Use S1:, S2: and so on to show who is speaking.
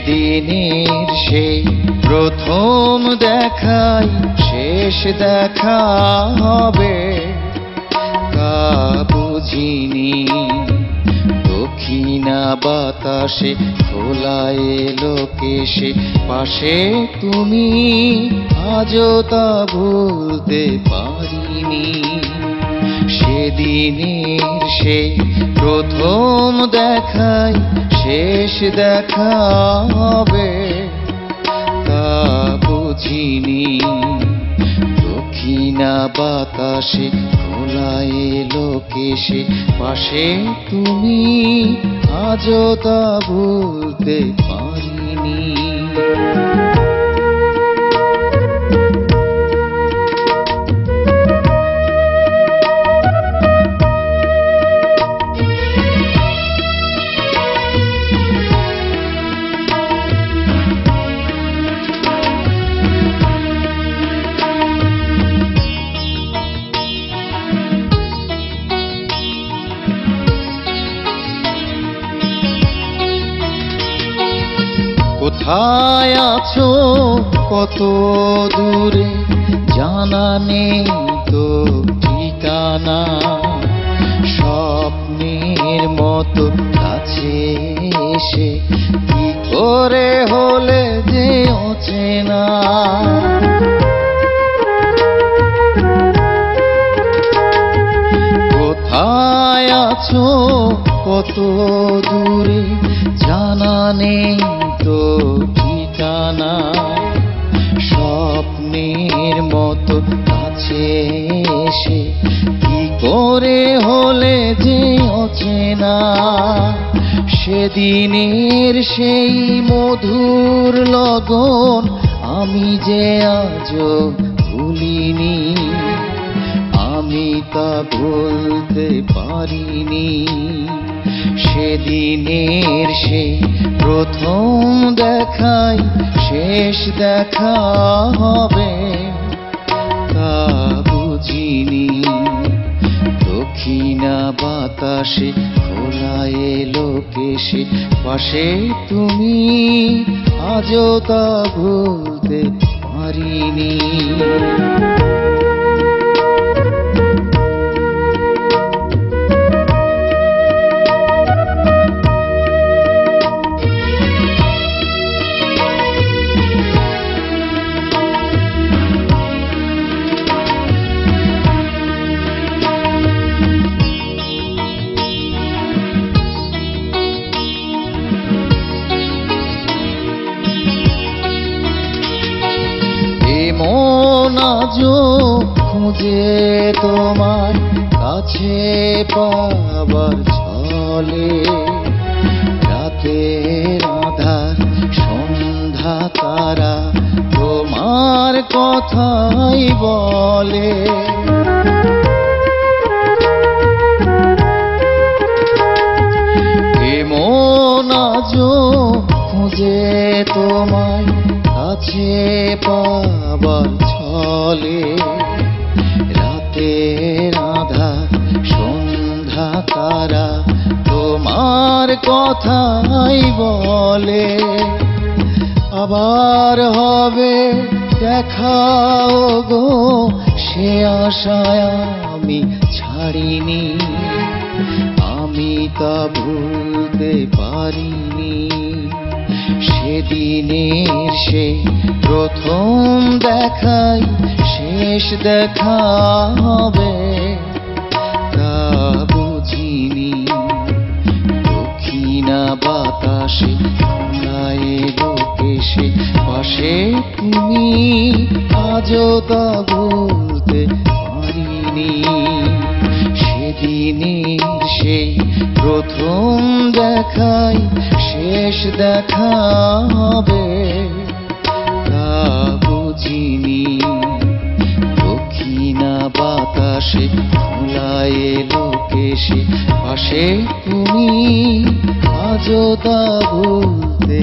S1: সেদিনের সেই প্রথম দেখাই শেষ দেখা হবে তা বুঝিনি। দক্ষিণা বাতাসে খোলা এলো কেশে পাশে তুমি, আজও তা ভুলতে পারিনি। সেদিনের সেই প্রথম দেখাই শেষ দেখা হবে তা বুঝিনি। দক্ষিণা বাতাসে খোলা এলো কেশে পাশে তুমি, আজও তা ভুলতে পারিনি। কোথায় আছো কত দূরে জানা নেই তো ঠিকানা, স্বপ্নের মতো কাছে এসে কি করে হলে যে অচেনা। কোথায় আছো কত দূরে জানা নেই তো ঠিকানা, স্বপ্নের মতো কাছে এসে কি করে হলে যে অচেনা। সেদিনের সেই মধুর লগন আমি যে আজও ভুলিনি, আমি তা ভুলতে পারিনি। সেদিনের সেই প্রথম দেখাই শেষ দেখা হবে তা বুঝিনি। দক্ষিণা বাতাসে খোলা এলো কেশে পাশে তুমি, আজও তা ভুলতে পারিনি। মন আজও খুঁজে তোমার কাছে পাবার ছলে, রাতের আঁধার সন্ধ্যা তারা তোমার কথাই বলে। মন আজও খুঁজে তোমার কাছে পাবার ছলে, রাতের আঁধার সন্ধ্যা তারা তোমার কথাই বলে। আবার হবে দেখাও গো সে আশায় আমি ছাড়িনি, আমি তা ভুলতে পারিনি। সেদিনের সেই প্রথম দেখাই শেষ দেখা হবে তা বুঝিনি। দক্ষিণা বাতাসে খোলা এলো কেশে পাশে তুমি, আজও তা ভুলতে পারিনি। সেদিনের সেই প্রথম দেখাই শেষ দেখা হবে তা বুঝিনি। দক্ষিণা বাতাসে খোলা এলো কেশে পাশে তুমি, আজও তা ভুলতে